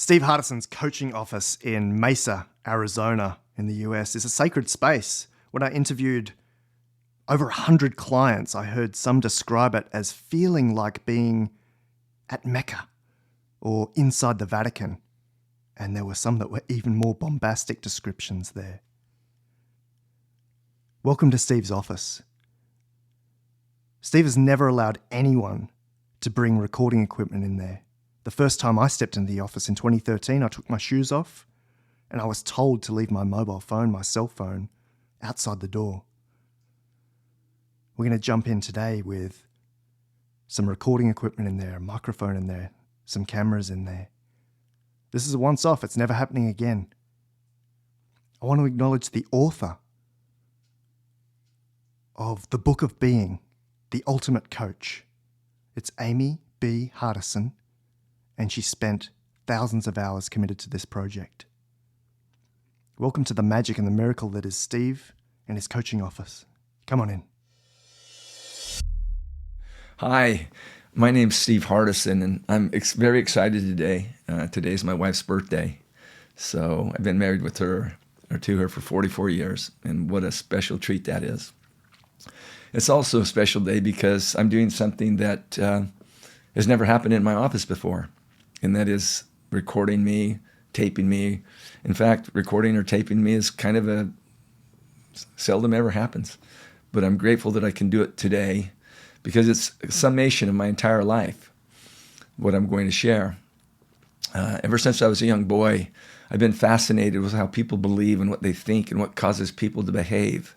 Steve Hardison's coaching office in Mesa, Arizona, in the US, is a sacred space. When I interviewed over 100 clients, I heard some describe it as feeling like being at Mecca or inside the Vatican. And there were some that were even more bombastic descriptions there. Welcome to Steve's office. Steve has never allowed anyone to bring recording equipment in there. The first time I stepped into the office in 2013, I took my shoes off and I was told to leave my mobile phone, my cell phone, outside the door. We're going to jump in today with some recording equipment in there, a microphone in there, some cameras in there. This is a once-off. It's never happening again. I want to acknowledge the author of The Book of Being, The Ultimate Coach. It's Amy B. Hardison, and she spent thousands of hours committed to this project. Welcome to the magic and the miracle that is Steve and his coaching office. Come on in. Hi, my name's Steve Hardison, and I'm very excited today. Today's my wife's birthday, so I've been married with her or to her for 44 years, and what a special treat that is. It's also a special day because I'm doing something that has never happened in my office before, and that is recording me, taping me. In fact, recording or taping me is kind of a seldom ever happens, but I'm grateful that I can do it today because it's a summation of my entire life, what I'm going to share. Ever since I was a young boy, I've been fascinated with how people believe and what they think and what causes people to behave.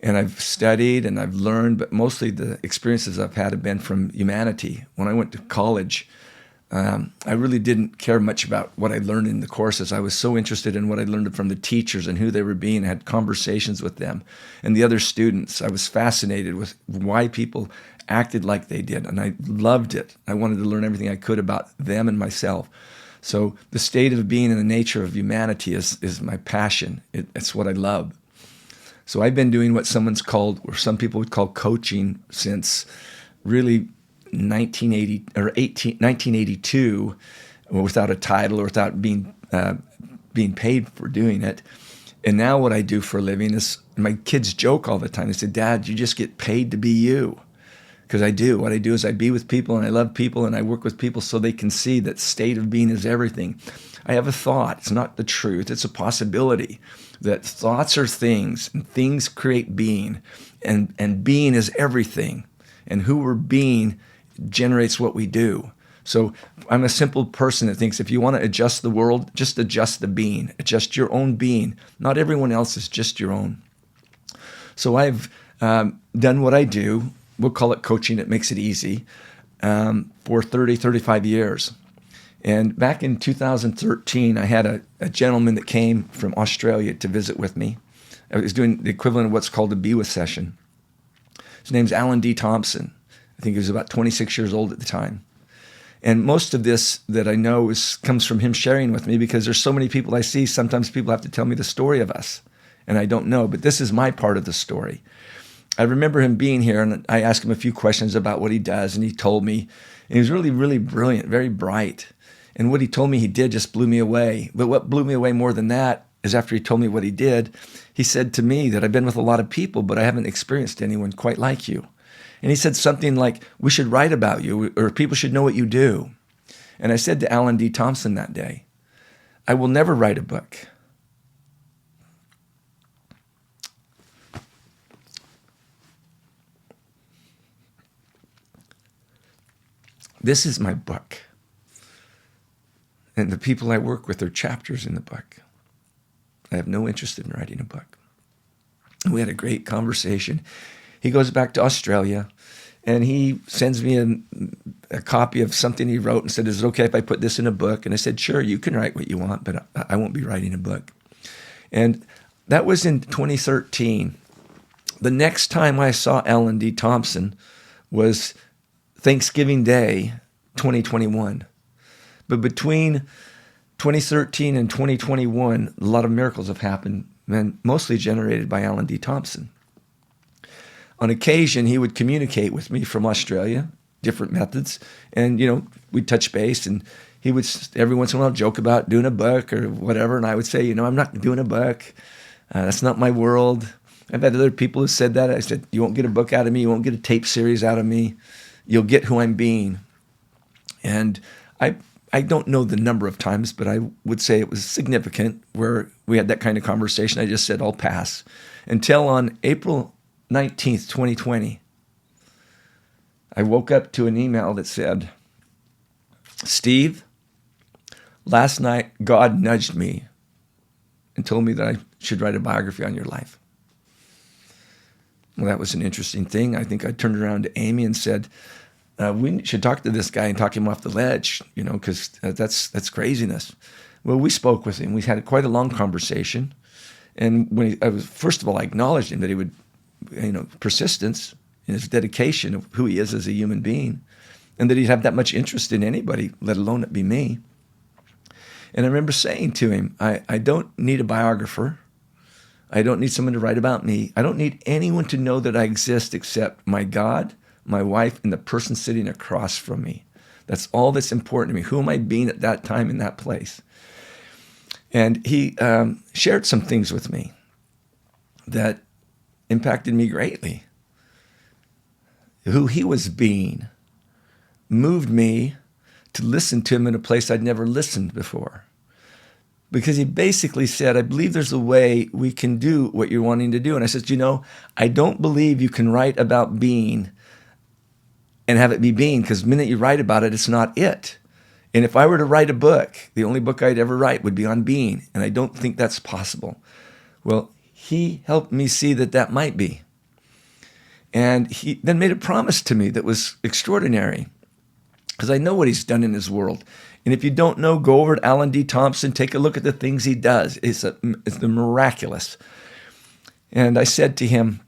And I've studied and I've learned, but mostly the experiences I've had have been from humanity. When I went to college, I really didn't care much about what I learned in the courses. I was so interested in what I learned from the teachers and who they were being. I had conversations with them and the other students. I was fascinated with why people acted like they did, and I loved it. I wanted to learn everything I could about them and myself. So the state of being and the nature of humanity is my passion. It's what I love. So I've been doing what someone's called, or some people would call coaching, since really 1982, without a title or without being paid for doing it. And now what I do for a living is, my kids joke all the time. They say, "Dad, you just get paid to be you." Because I do. What I do is I be with people and I love people and I work with people so they can see that state of being is everything. I have a thought. It's not the truth. It's a possibility. That thoughts are things, and things create being, and being is everything. And who we're being generates what we do. So I'm a simple person that thinks if you want to adjust the world, just adjust the being. Adjust your own being. Not everyone else's, just your own. So I've done what I do. We'll call it coaching. It makes it easy. For 35 years. And back in 2013, I had a gentleman that came from Australia to visit with me. I was doing the equivalent of what's called a Be With session. His name's Alan D. Thompson. I think he was about 26 years old at the time. And most of this that I know comes from him sharing with me, because there's so many people I see. Sometimes people have to tell me the story of us, and I don't know. But this is my part of the story. I remember him being here, and I asked him a few questions about what he does, and he told me. And he was really, really brilliant, very bright. And what he told me he did just blew me away. But what blew me away more than that is after he told me what he did, he said to me that I've been with a lot of people, but I haven't experienced anyone quite like you. And he said something like, "We should write about you, or people should know what you do." And I said to Alan D. Thompson that day, "I will never write a book. This is my book. And the people I work with are chapters in the book. I have no interest in writing a book." And we had a great conversation. He goes back to Australia, and he sends me a copy of something he wrote and said, "Is it okay if I put this in a book?" And I said, "Sure, you can write what you want, but I won't be writing a book." And that was in 2013. The next time I saw Alan D. Thompson was Thanksgiving Day, 2021. But between 2013 and 2021, a lot of miracles have happened, and mostly generated by Alan D. Thompson. On occasion, he would communicate with me from Australia, different methods, and we'd touch base, and he would every once in a while joke about doing a book or whatever, and I would say, I'm not doing a book. That's not my world. I've had other people who said that. I said, you won't get a book out of me. You won't get a tape series out of me. You'll get who I'm being. And I don't know the number of times, but I would say it was significant where we had that kind of conversation. I just said, I'll pass. Until on April 19th, 2020, I woke up to an email that said, Steve, last night God nudged me and told me that I should write a biography on your life. Well, that was an interesting thing. I think I turned around to Amy and said, we should talk to this guy and talk him off the ledge, because that's craziness. Well, we spoke with him. We had quite a long conversation. And first of all, I acknowledged him that he would, persistence in his dedication of who he is as a human being, and that he'd have that much interest in anybody, let alone it be me. And I remember saying to him, I don't need a biographer. I don't need someone to write about me. I don't need anyone to know that I exist except my God, my wife, and the person sitting across from me. That's all that's important to me. Who am I being at that time in that place? And he shared some things with me that impacted me greatly. Who he was being moved me to listen to him in a place I'd never listened before. Because he basically said, I believe there's a way we can do what you're wanting to do. And I said, I don't believe you can write about being and have it be being, because the minute you write about it, it's not it. And if I were to write a book, the only book I'd ever write would be on being. And I don't think that's possible. Well, he helped me see that might be. And he then made a promise to me that was extraordinary, because I know what he's done in his world. And if you don't know, go over to Alan D. Thompson, take a look at the things he does. It's the miraculous. And I said to him,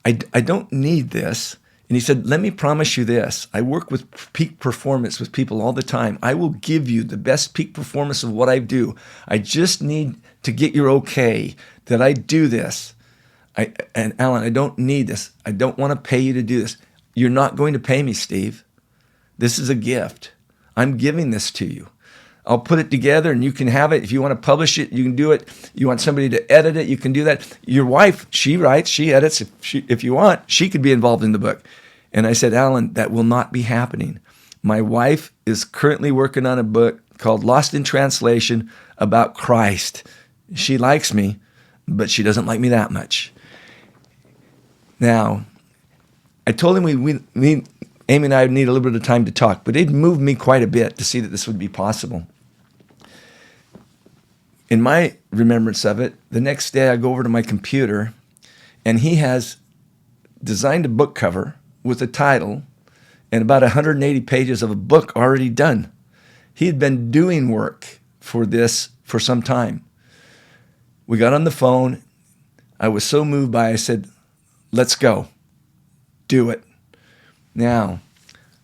I don't need this. And he said, let me promise you this. I work with peak performance with people all the time. I will give you the best peak performance of what I do. I just need to get your okay that I do this. And Alan, I don't need this. I don't want to pay you to do this. You're not going to pay me, Steve. This is a gift. I'm giving this to you. I'll put it together and you can have it. If you want to publish it, you can do it. You want somebody to edit it, you can do that. Your wife, she writes, she edits. If you want, she could be involved in the book. And I said, Alan, that will not be happening. My wife is currently working on a book called Lost in Translation about Christ. She likes me, but she doesn't like me that much. Now, I told him Amy and I would need a little bit of time to talk, but it moved me quite a bit to see that this would be possible. In my remembrance of it, the next day I go over to my computer, and he has designed a book cover with a title and about 180 pages of a book already done. He had been doing work for this for some time. We got on the phone. I was so moved by it, I said, let's go. Do it. Now,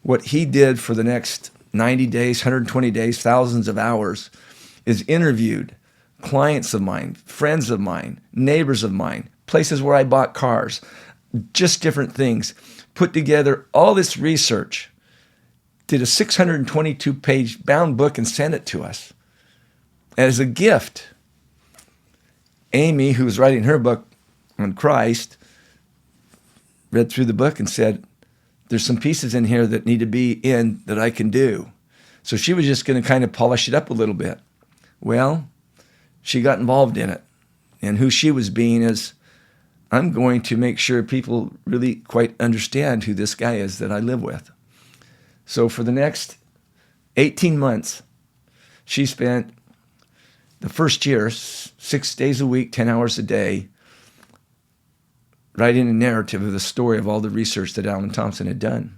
what he did for the next 90 days, 120 days, thousands of hours, is interviewed clients of mine, friends of mine, neighbors of mine, places where I bought cars, just different things, put together all this research, did a 622-page bound book and sent it to us as a gift. Amy, who was writing her book on Christ, read through the book and said, there's some pieces in here that need to be in that I can do. So she was just going to kind of polish it up a little bit. Well, she got involved in it. And who she was being is, I'm going to make sure people really quite understand who this guy is that I live with. So for the next 18 months, she spent the first year, 6 days a week, 10 hours a day, writing a narrative of the story of all the research that Alan Thompson had done.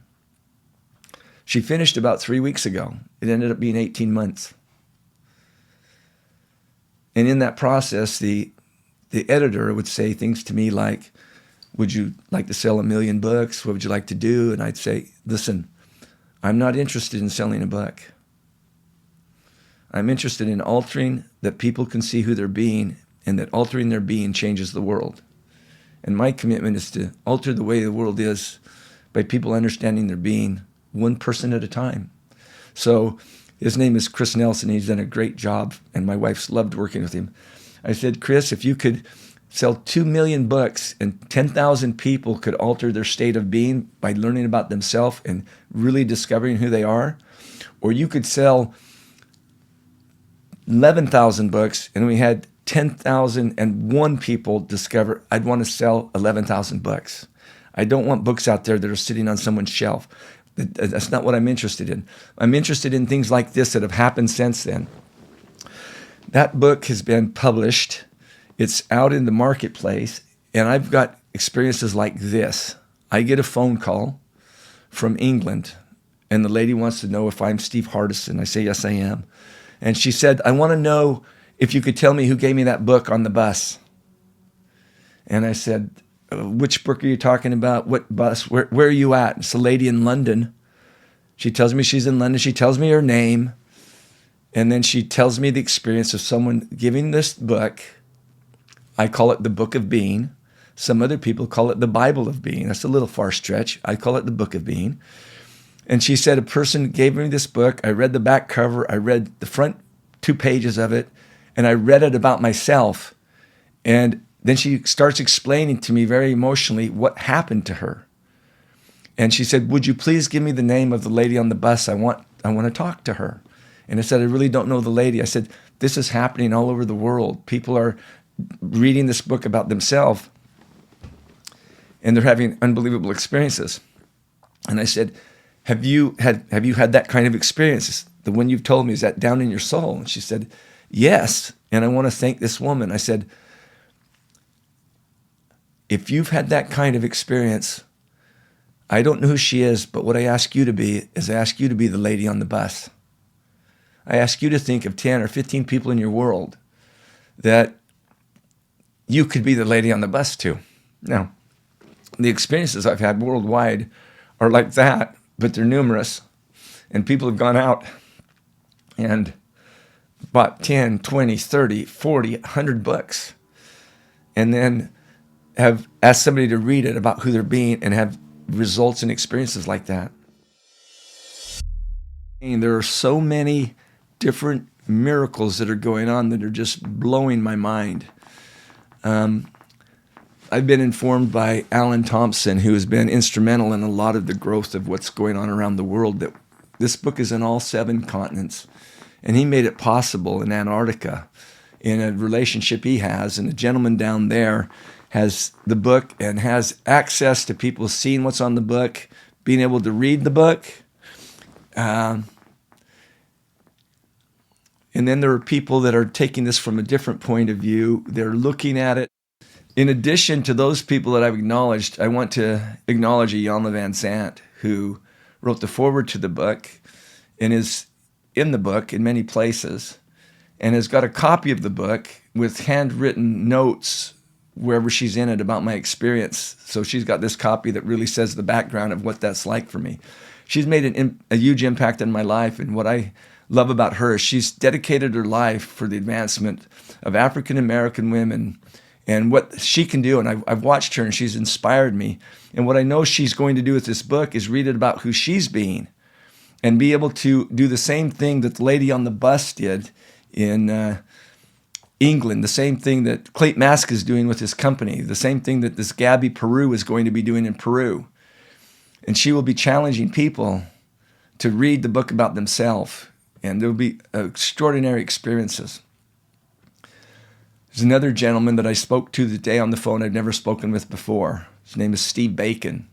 She finished about 3 weeks ago. It ended up being 18 months. And in that process, the editor would say things to me like, would you like to sell 1 million books? What would you like to do? And I'd say, listen, I'm not interested in selling a book. I'm interested in altering that people can see who they're being, and that altering their being changes the world. And my commitment is to alter the way the world is by people understanding their being, one person at a time. So His name is Chris Nelson. He's done a great job, and my wife's loved working with him. I said, Chris, if you could sell 2 million books and 10,000 people could alter their state of being by learning about themselves and really discovering who they are, or you could sell 11,000 books and we had 10,001 people discover, I'd want to sell 11,000 books. I don't want books out there that are sitting on someone's shelf. That's not what I'm interested in. I'm interested in things like this that have happened since then. That book has been published. It's out in the marketplace, and I've got experiences like this. I get a phone call from England, and the lady wants to know if I'm Steve Hardison. I say, yes, I am. And she said, I want to know if you could tell me who gave me that book on the bus. And I said, which book are you talking about? What bus? Where are you at? It's a lady in London. She tells me she's in London. She tells me her name. And then she tells me the experience of someone giving this book. I call it the Book of Being. Some other people call it the Bible of Being. That's a little far stretch. I call it the Book of Being. And she said a person gave me this book. I read the back cover. I read the front 2 pages of it. And I read it about myself. And then she starts explaining to me very emotionally what happened to her. And she said, would you please give me the name of the lady on the bus? I want to talk to her. And I said, I really don't know the lady. I said, this is happening all over the world. People are reading this book about themselves, and they're having unbelievable experiences. And I said, have you had that kind of experience? The one you've told me, is that down in your soul? And she said, yes. And I want to thank this woman. I said, if you've had that kind of experience, I don't know who she is, but what I ask you to be is I ask you to be the lady on the bus. I ask you to think of 10 or 15 people in your world that you could be the lady on the bus to. Now, the experiences I've had worldwide are like that, but they're numerous. And people have gone out and bought 10, 20, 30, 40, 100 books, and then have asked somebody to read it about who they're being and have results and experiences like that. And there are so many different miracles that are going on that are just blowing my mind. I've been informed by Alan Thompson, who has been instrumental in a lot of the growth of what's going on around the world, that this book is in all 7 continents. And he made it possible in Antarctica in a relationship he has. And a gentleman down there has the book and has access to people seeing what's on the book, being able to read the book. And then there are people that are taking this from a different point of view. They're looking at it. In addition to those people that I've acknowledged, I want to acknowledge Iyanla Vanzant, who wrote the foreword to the book and is in the book in many places and has got a copy of the book with handwritten notes wherever she's in it about my experience. So she's got this copy that really says the background of what that's like for me. She's made a huge impact in my life, and what I love about her is she's dedicated her life for the advancement of African American women and what she can do. And I've watched her and she's inspired me. And what I know she's going to do with this book is read it about who she's being and be able to do the same thing that the lady on the bus did in England, the same thing that Clayton Mask is doing with his company, the same thing that this Gabby Peru is going to be doing in Peru. And she will be challenging people to read the book about themselves. And there will be extraordinary experiences. There's another gentleman that I spoke to today on the phone I've never spoken with before. His name is Steve Bacon.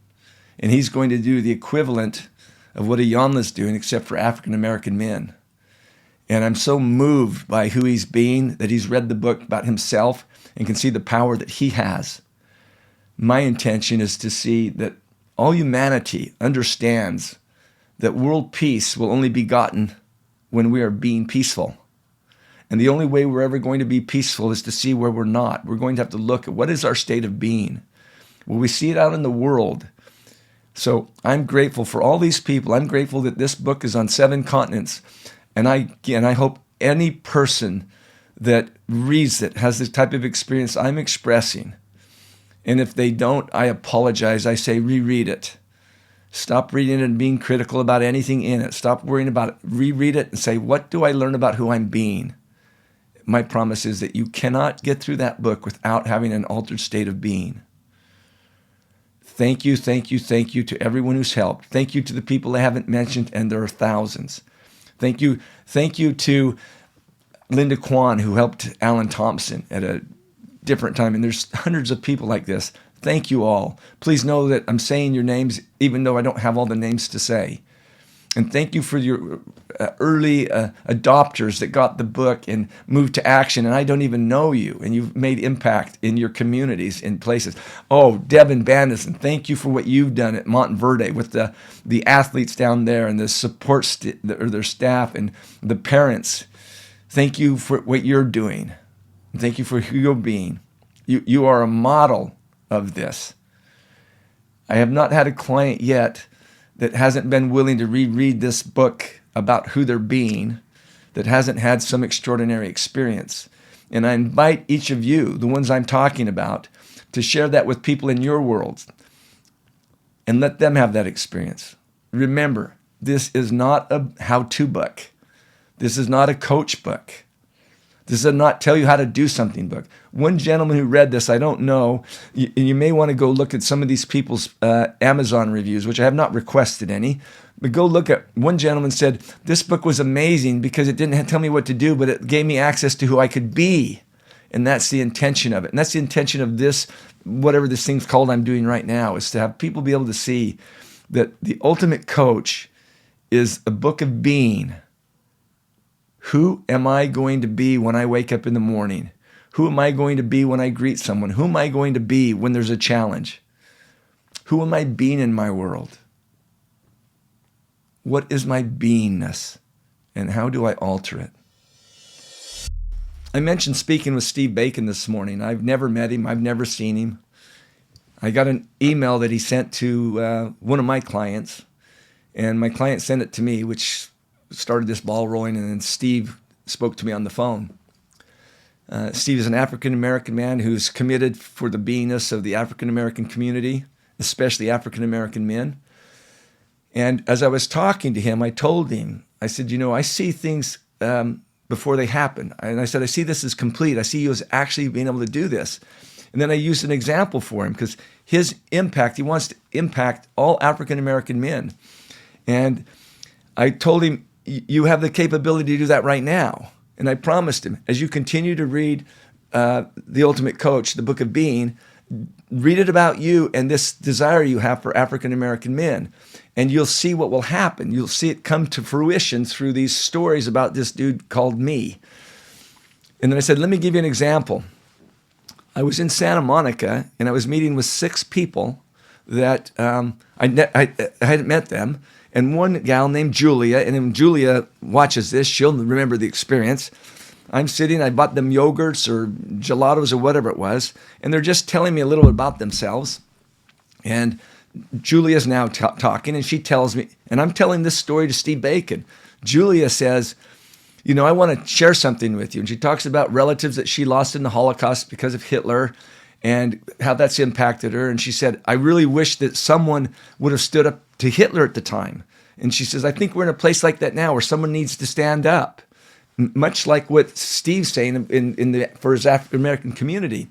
And he's going to do the equivalent of what Iyanla's doing, except for African American men. And I'm so moved by who he's being, that he's read the book about himself and can see the power that he has. My intention is to see that all humanity understands that world peace will only be gotten when we are being peaceful. And the only way we're ever going to be peaceful is to see where we're not. We're going to have to look at what is our state of being. Will we see it out in the world? So I'm grateful for all these people. I'm grateful that this book is on 7 continents. And I hope any person that reads it has this type of experience I'm expressing. And if they don't, I apologize. I say reread it. Stop reading it and being critical about anything in it. Stop worrying about it. Reread it and say, what do I learn about who I'm being? My promise is that you cannot get through that book without having an altered state of being. Thank you, thank you, thank you to everyone who's helped. Thank you to the people I haven't mentioned, and there are thousands. Thank you to Linda Kwan, who helped Alan Thompson at a different time. And there's hundreds of people like this. Thank you all. Please know that I'm saying your names, even though I don't have all the names to say. And thank you for your early adopters that got the book and moved to action. And I don't even know you. And you've made impact in your communities, in places. Oh, Devin Bandison, thank you for what you've done at Montverde with the athletes down there and the support or their staff and the parents. Thank you for what you're doing. Thank you for who you're being. You are a model of this. I have not had a client yet that hasn't been willing to reread this book about who they're being, that hasn't had some extraordinary experience. And I invite each of you, the ones I'm talking about, to share that with people in your world and let them have that experience. Remember, this is not a how-to book. This is not a coach book. This does not tell you how to do something book. One gentleman who read this, I don't know, you may want to go look at some of these people's Amazon reviews, which I have not requested any, but go look at, one gentleman said, this book was amazing because it didn't tell me what to do, but it gave me access to who I could be. And that's the intention of it. And that's the intention of this, whatever this thing's called I'm doing right now, is to have people be able to see that the ultimate coach is a book of being. Who am I going to be when I wake up in the morning? Who am I going to be when I greet someone? Who am I going to be when there's a challenge? Who am I being in my world? What is my beingness? And how do I alter it? I mentioned speaking with Steve Bacon this morning. I've never met him. I've never seen him. I got an email that he sent to one of my clients, and my client sent it to me, which started this ball rolling, and then Steve spoke to me on the phone. Steve is an African-American man who's committed for the beingness of the African-American community, especially African-American men. And as I was talking to him, I told him, I said, I see things before they happen. And I said, I see this as complete. I see you as actually being able to do this. And then I used an example for him because his impact, he wants to impact all African-American men. And I told him, you have the capability to do that right now. And I promised him, as you continue to read The Ultimate Coach, the Book of Being, read it about you and this desire you have for African-American men. And you'll see what will happen. You'll see it come to fruition through these stories about this dude called me. And then I said, let me give you an example. I was in Santa Monica, and I was meeting with 6 people that I hadn't met them. And one gal named Julia, and when Julia watches this, she'll remember the experience. I'm sitting, I bought them yogurts or gelatos or whatever it was, and they're just telling me a little bit about themselves. And Julia's now talking, and she tells me, and I'm telling this story to Steve Bacon. Julia says, I want to share something with you. And she talks about relatives that she lost in the Holocaust because of Hitler and how that's impacted her. And she said, I really wish that someone would have stood up to Hitler at the time. And she says, I think we're in a place like that now where someone needs to stand up, much like what Steve's saying for his African-American community.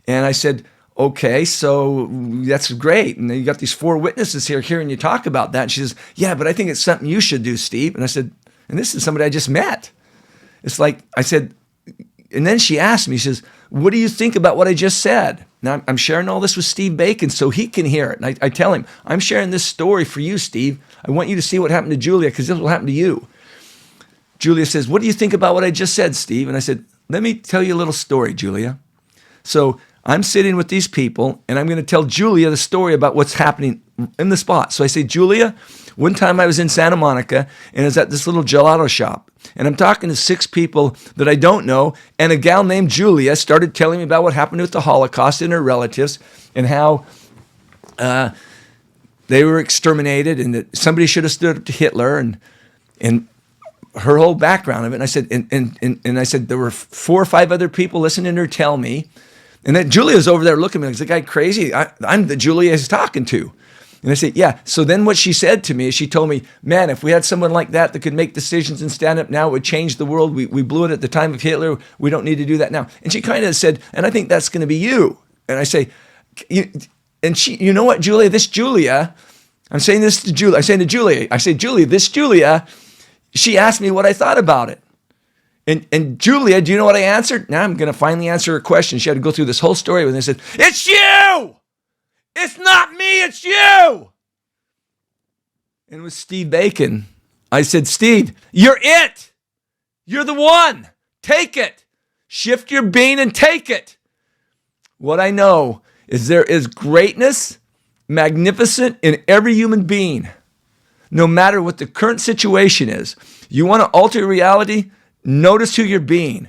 And I said, okay, so that's great. And then you got these 4 witnesses here hearing you talk about that. And she says, yeah, but I think it's something you should do, Steve. And I said, and this is somebody I just met. It's like, I said, and then she asked me, she says, what do you think about what I just said? Now, I'm sharing all this with Steve Bacon so he can hear it. And I tell him, I'm sharing this story for you, Steve. I want you to see what happened to Julia because this will happen to you. Julia says, what do you think about what I just said, Steve? And I said, let me tell you a little story, Julia. So I'm sitting with these people, and I'm going to tell Julia the story about what's happening in the spot. So I say, Julia, one time I was in Santa Monica, and I was at this little gelato shop, and I'm talking to 6 people that I don't know, and a gal named Julia started telling me about what happened with the Holocaust and her relatives, and how they were exterminated, and that somebody should have stood up to Hitler, and her whole background of it. And I said, and I said, there were 4 or 5 other people listening to her tell me. And then Julia's over there looking at me like, is the guy crazy? I'm the Julia he's talking to. And I say, yeah. So then what she said to me is she told me, man, if we had someone like that that could make decisions and stand up now, it would change the world. We blew it at the time of Hitler. We don't need to do that now. And she kind of said, and I think that's going to be you. And I say, you know what, Julia, I'm saying this to Julia. I say, Julia, this Julia, she asked me what I thought about it. And Julia, do you know what I answered? Now I'm going to finally answer her question. She had to go through this whole story with me. I said, it's you! It's not me, it's you! And it was Steve Bacon. I said, Steve, you're it! You're the one! Take it! Shift your being and take it! What I know is there is greatness, magnificent in every human being, no matter what the current situation is. You want to alter reality? Notice who you're being.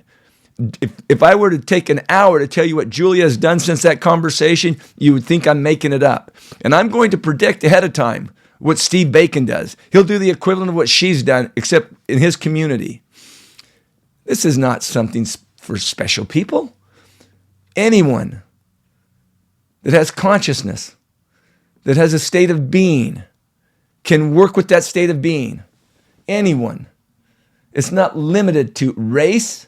If I were to take an hour to tell you what Julia has done since that conversation, you would think I'm making it up. And I'm going to predict ahead of time what Steve Bacon does. He'll do the equivalent of what she's done, except in his community. This is not something for special people. Anyone that has consciousness, that has a state of being, can work with that state of being. Anyone. It's not limited to race,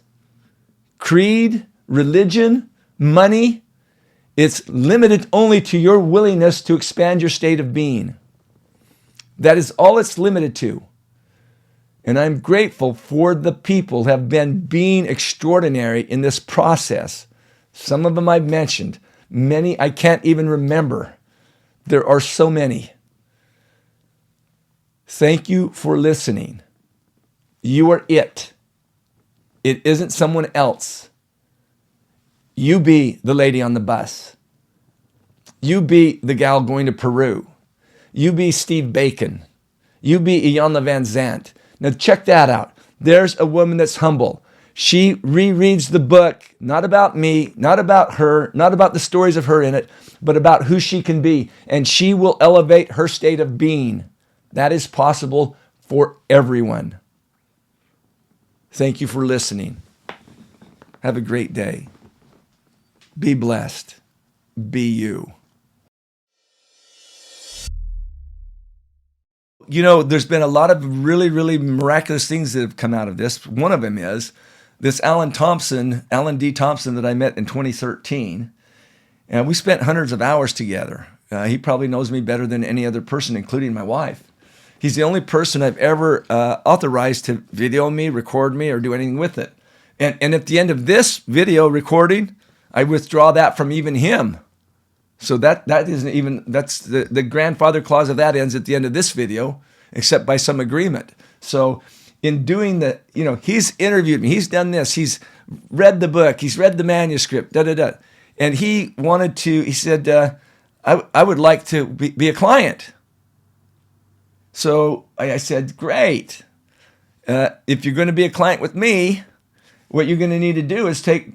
creed, religion, money. It's limited only to your willingness to expand your state of being. That is all it's limited to. And I'm grateful for the people who have been being extraordinary in this process. Some of them I've mentioned. Many I can't even remember. There are so many. Thank you for listening. You are it. It isn't someone else. You be the lady on the bus. You be the gal going to Peru. You be Steve Bacon. You be Iyanla Vanzant. Now check that out. There's a woman that's humble. She rereads the book, not about me, not about her, not about the stories of her in it, but about who she can be. And she will elevate her state of being. That is possible for everyone. Thank you for listening. Have a great day. Be blessed. Be you. You know, there's been a lot of really, really miraculous things that have come out of this. One of them is this Alan D. Thompson that I met in 2013. And we spent hundreds of hours together. He probably knows me better than any other person, including my wife. He's the only person I've ever authorized to video me, record me, or do anything with it. And at the end of this video recording, I withdraw that from even him. So that isn't even, that's the grandfather clause of that ends at the end of this video, except by some agreement. So in doing that, you know, he's interviewed me, he's done this, he's read the book, he's read the manuscript, And he said, I would like to be a client. So I said, great. If you're going to be a client with me, what you're going to need to do is take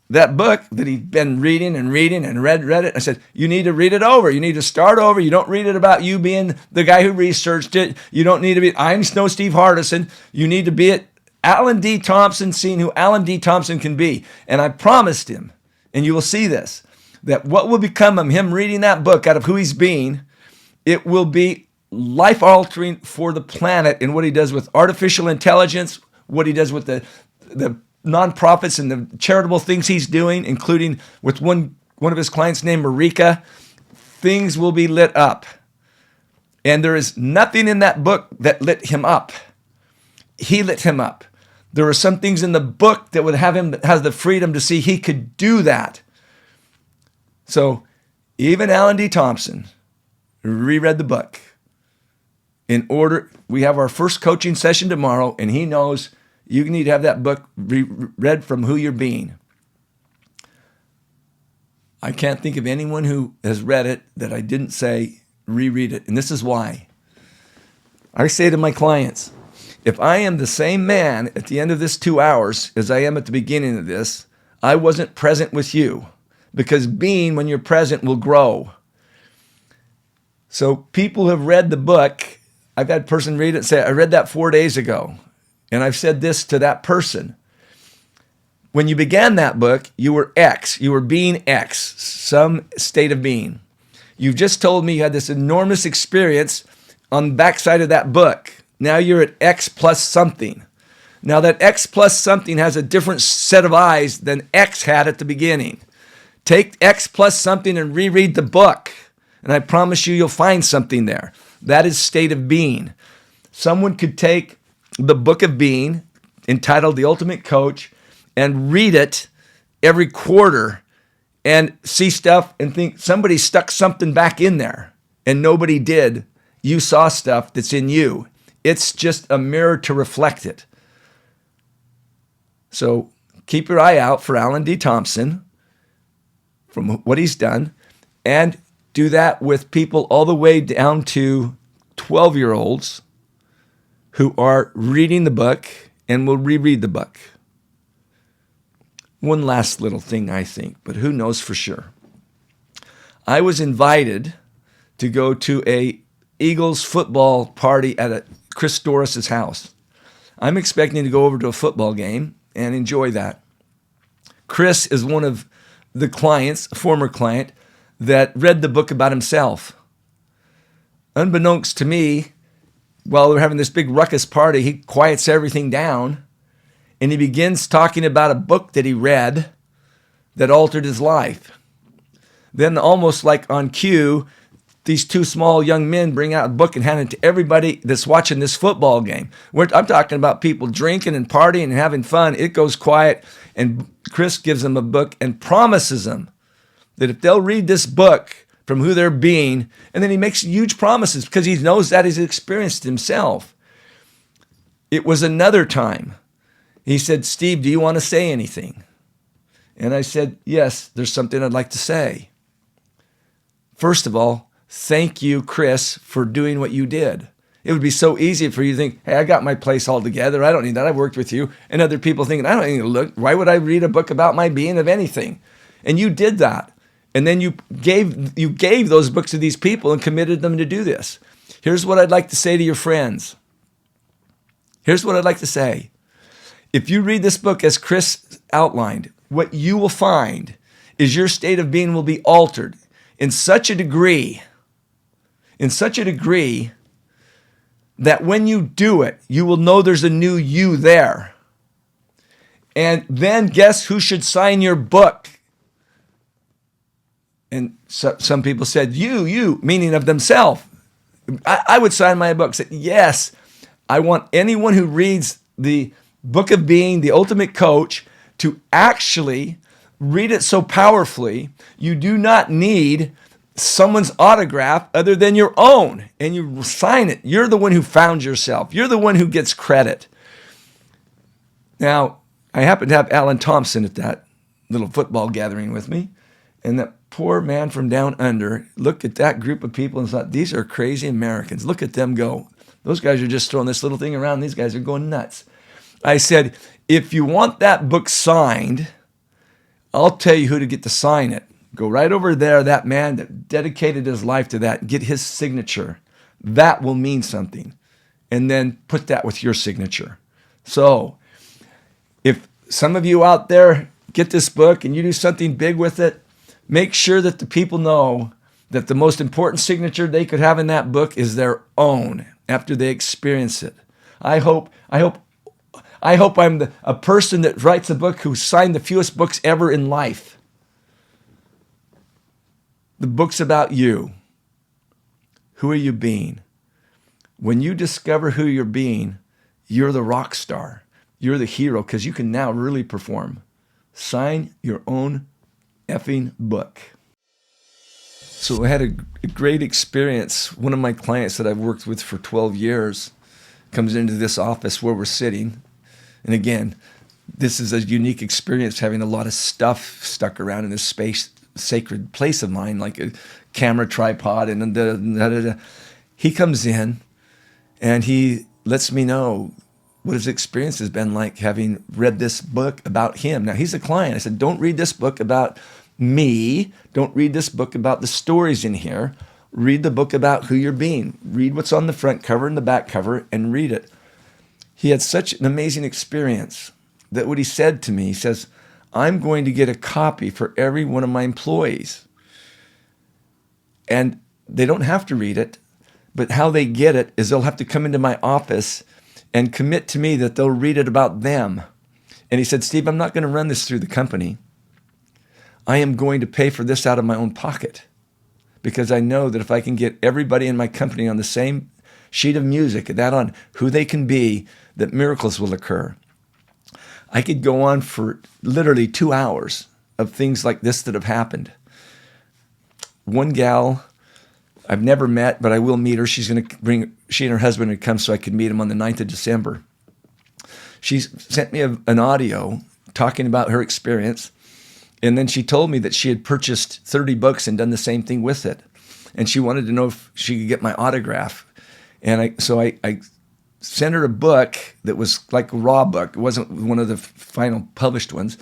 that book that he'd been reading and read it. I said, you need to read it over. You need to start over. You don't read it about you being the guy who researched it. You don't need to be, I know Steve Hardison. You need to be at Alan D. Thompson, seeing who Alan D. Thompson can be. And I promised him, and you will see this, that what will become of him reading that book out of who he's being, it will be life-altering for the planet in what he does with artificial intelligence, what he does with the nonprofits and the charitable things he's doing, including with one of his clients named Marika. Things will be lit up. And there is nothing in that book that lit him up. He lit him up. There are some things in the book that would have him has the freedom to see he could do that. So even Alan D. Thompson reread the book. We have our first coaching session tomorrow, and he knows you need to have that book read from who you're being. I can't think of anyone who has read it that I didn't say reread it, and this is why. I say to my clients, if I am the same man at the end of this 2 hours as I am at the beginning of this, I wasn't present with you, because being when you're present will grow. So people have read the book. I've had a person read it and say, I read that 4 days ago. And I've said this to that person. When you began that book, you were X. You were being X, some state of being. You've just told me you had this enormous experience on the backside of that book. Now you're at X plus something. Now that X plus something has a different set of eyes than X had at the beginning. Take X plus something and reread the book, and I promise you'll find something there. That is state of being. Someone could take the book of being, entitled The Ultimate Coach, and read it every quarter and see stuff and think somebody stuck something back in there, and nobody did. You saw stuff that's in you. It's just a mirror to reflect it. So keep your eye out for Alan D. Thompson, from what he's done, and do that with people all the way down to 12-year-olds who are reading the book and will reread the book. One last little thing, I think, but who knows for sure. I was invited to go to a Eagles football party at Chris Doris's house. I'm expecting to go over to a football game and enjoy that. Chris is one of the clients, a former client, that read the book about himself. Unbeknownst to me, while we're having this big ruckus party, he quiets everything down and he begins talking about a book that he read that altered his life. Then, almost like on cue, these two small young men bring out a book and hand it to everybody that's watching this football game. I'm talking about people drinking and partying and having fun. It goes quiet, and Chris gives them a book and promises them that if they'll read this book from who they're being, and then he makes huge promises because he knows that he's experienced himself. It was another time. He said, "Steve, do you want to say anything?" And I said, "Yes, there's something I'd like to say. First of all, thank you, Chris, for doing what you did. It would be so easy for you to think, hey, I got my place all together. I don't need that. I've worked with you." And other people thinking, I don't need to look. Why would I read a book about my being of anything? And you did that. And then you gave those books to these people and committed them to do this. Here's what I'd like to say to your friends. Here's what I'd like to say. If you read this book as Chris outlined, what you will find is your state of being will be altered in such a degree that when you do it, you will know there's a new you there. And then guess who should sign your book? And some people said, you, meaning of themselves. I would sign my book. Say, yes, I want anyone who reads the Book of Being, The Ultimate Coach, to actually read it so powerfully, you do not need someone's autograph other than your own, and you sign it. You're the one who found yourself. You're the one who gets credit. Now, I happened to have Alan Thompson at that little football gathering with me, and that poor man from down under looked at that group of people and thought, these are crazy Americans. Look at them go. Those guys are just throwing this little thing around. These guys are going nuts. I said, if you want that book signed, I'll tell you who to get to sign it. Go right over there, that man that dedicated his life to that, get his signature. That will mean something. And then put that with your signature. So if some of you out there get this book and you do something big with it, make sure that the people know that the most important signature they could have in that book is their own after they experience it. I hope I'm a person that writes a book who signed the fewest books ever in life. The book's about you. Who are you being? When you discover who you're being, you're the rock star. You're the hero because you can now really perform. Sign your own effing book. So I had a great experience. One of my clients that I've worked with for 12 years comes into this office where we're sitting. And again, this is a unique experience, having a lot of stuff stuck around in this space, sacred place of mine, like a camera tripod and He comes in and he lets me know what his experience has been like having read this book about him. Now, he's a client. I said, don't read this book about me. Don't read this book about the stories in here. Read the book about who you're being. Read what's on the front cover and the back cover and read it. He had such an amazing experience that what he said to me, he says, I'm going to get a copy for every one of my employees. And they don't have to read it, but how they get it is they'll have to come into my office and commit to me that they'll read it about them. And he said, Steve, I'm not going to run this through the company. I am going to pay for this out of my own pocket, because I know that if I can get everybody in my company on the same sheet of music, that on who they can be, that miracles will occur. I could go on for literally 2 hours of things like this that have happened. One gal I've never met, but I will meet her. She's going to bring, she and her husband would come so I could meet them on the 9th of December. She sent me an audio talking about her experience. And then she told me that she had purchased 30 books and done the same thing with it. And she wanted to know if she could get my autograph. And I sent her a book that was like a raw book. It wasn't one of the final published ones.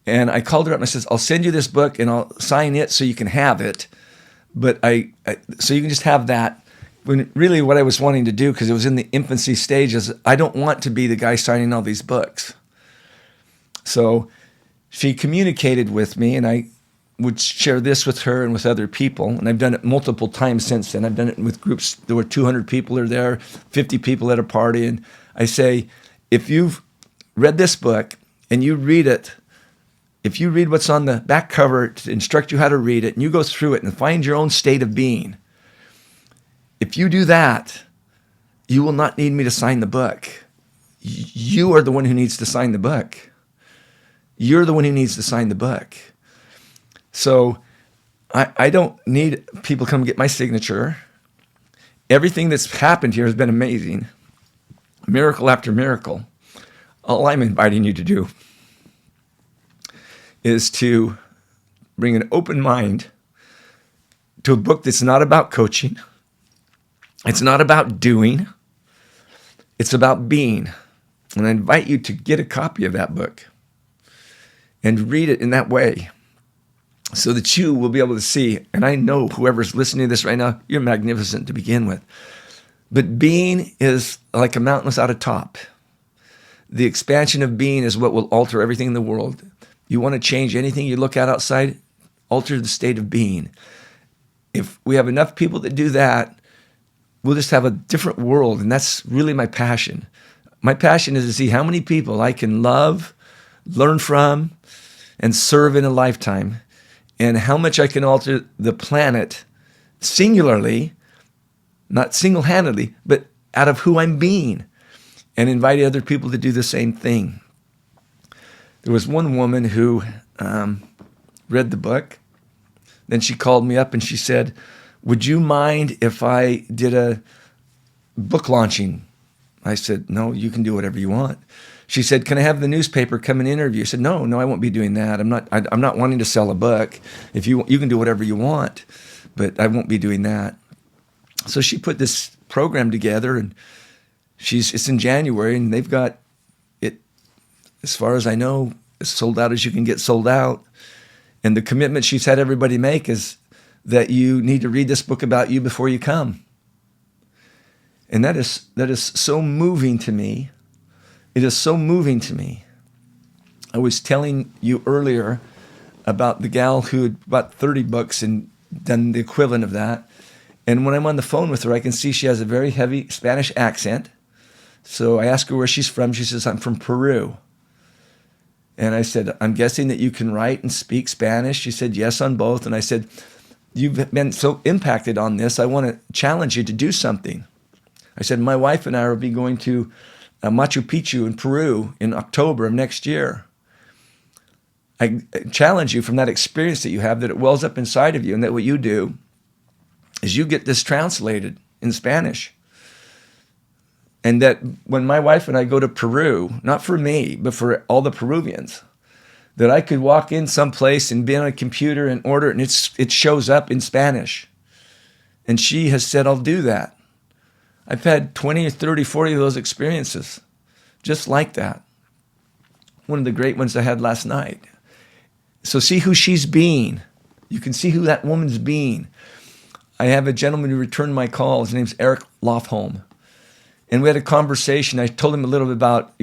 And I called her up and I said, I'll send you this book and I'll sign it so you can have it. But so you can just have that. When really what I was wanting to do, because it was in the infancy stages, I don't want to be the guy signing all these books. So she communicated with me, and I would share this with her and with other people. And I've done it multiple times since then. I've done it with groups. There were 200 people are there, 50 people at a party. And I say, if you've read this book and you read it, if you read what's on the back cover to instruct you how to read it, and you go through it and find your own state of being, if you do that, you will not need me to sign the book. You are the one who needs to sign the book. You're the one who needs to sign the book. So I don't need people to come get my signature. Everything that's happened here has been amazing. Miracle after miracle. All I'm inviting you to do is to bring an open mind to a book that's not about coaching. It's not about doing. It's about being. And I invite you to get a copy of that book and read it in that way so that you will be able to see. And I know whoever's listening to this right now, you're magnificent to begin with. But being is like a mountain without a top. The expansion of being is what will alter everything in the world. You want to change anything you look at outside, alter the state of being. If we have enough people that do that, we'll just have a different world. And that's really my passion. My passion is to see how many people I can love, learn from, and serve in a lifetime, and how much I can alter the planet singularly, not single-handedly, but out of who I'm being, and invite other people to do the same thing. There was one woman who read the book. Then she called me up and she said, would you mind if I did a book launching? I said, no, you can do whatever you want. She said, can I have the newspaper come and interview? I said, no, I won't be doing that. I'm not wanting to sell a book. If you can do whatever you want, but I won't be doing that. So she put this program together, and it's in January, and they've got it, as far as I know, as sold out as you can get sold out. And the commitment she's had everybody make is that you need to read this book about you before you come. And that is so moving to me. It is so moving to me. I was telling you earlier about the gal who had bought 30 books and done the equivalent of that. And when I'm on the phone with her, I can see she has a very heavy Spanish accent. So I ask her where she's from. She says, I'm from Peru. And I said, I'm guessing that you can write and speak Spanish. She said, yes, on both. And I said, you've been so impacted on this, I want to challenge you to do something. I said, my wife and I will be going to Machu Picchu in Peru in October of next year. I challenge you from that experience that you have, that it wells up inside of you, and that what you do is you get this translated in Spanish. And that when my wife and I go to Peru, not for me, but for all the Peruvians, that I could walk in someplace and be on a computer and order it, and it shows up in Spanish. And she has said, I'll do that. I've had 20 or 30, 40 of those experiences, just like that. One of the great ones I had last night. So see who she's being. You can see who that woman's being. I have a gentleman who returned my call. His name's Eric Lofholm. And we had a conversation. I told him a little bit about,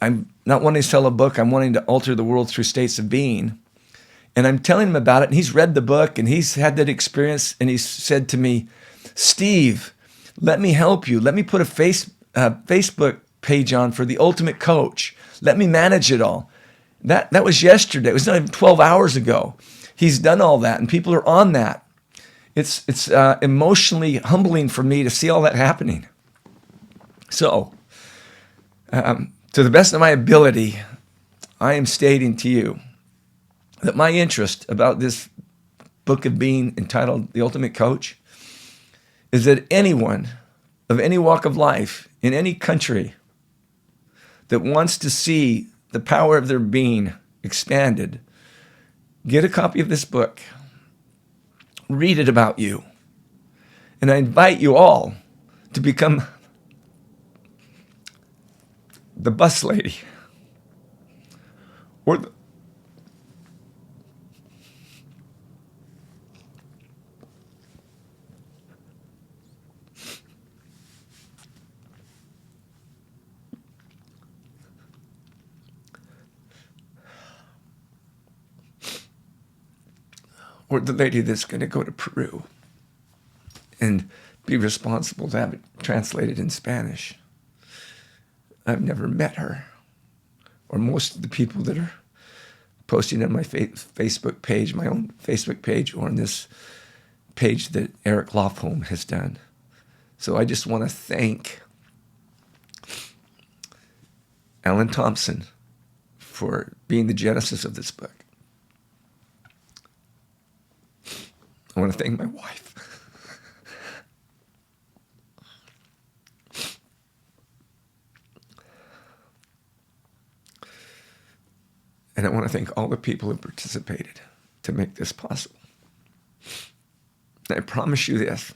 I'm not wanting to sell a book. I'm wanting to alter the world through states of being. And I'm telling him about it, and he's read the book, and he's had that experience, and he's said to me, Steve, let me help you. Let me put a Facebook page on for The Ultimate Coach. Let me manage it all. That was yesterday. It was not even 12 hours ago. He's done all that, and people are on that. It's emotionally humbling for me to see all that happening. So, to the best of my ability, I am stating to you that my interest about this book of being entitled The Ultimate Coach is that anyone of any walk of life in any country that wants to see the power of their being expanded, get a copy of this book, read it about you, and I invite you all to become the bus lady or the lady that's going to go to Peru and be responsible to have it translated in Spanish. I've never met her, or most of the people that are posting on my Facebook page, my own Facebook page, or on this page that Eric Lofholm has done. So I just want to thank Alan Thompson for being the genesis of this book. I want to thank my wife. And I want to thank all the people who participated to make this possible. And I promise you this.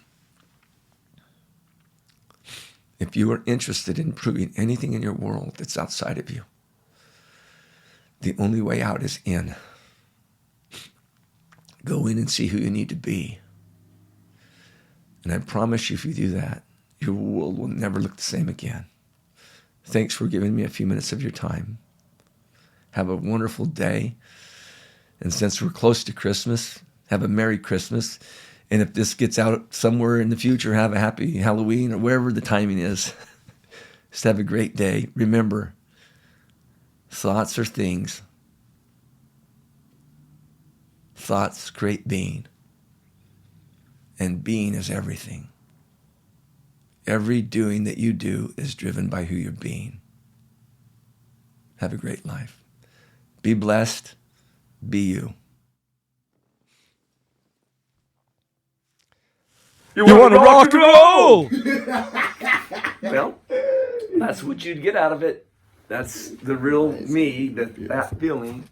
If you are interested in improving anything in your world that's outside of you, the only way out is in. Go in and see who you need to be. And I promise you, if you do that, your world will never look the same again. Thanks for giving me a few minutes of your time. Have a wonderful day. And since we're close to Christmas, have a Merry Christmas. And if this gets out somewhere in the future, have a happy Halloween or wherever the timing is. Just have a great day. Remember, thoughts are things. Thoughts create being. And being is everything. Every doing that you do is driven by who you're being. Have a great life. Be blessed. Be you. You want to rock and roll? Well, that's what you'd get out of it. That's the real me, that feeling.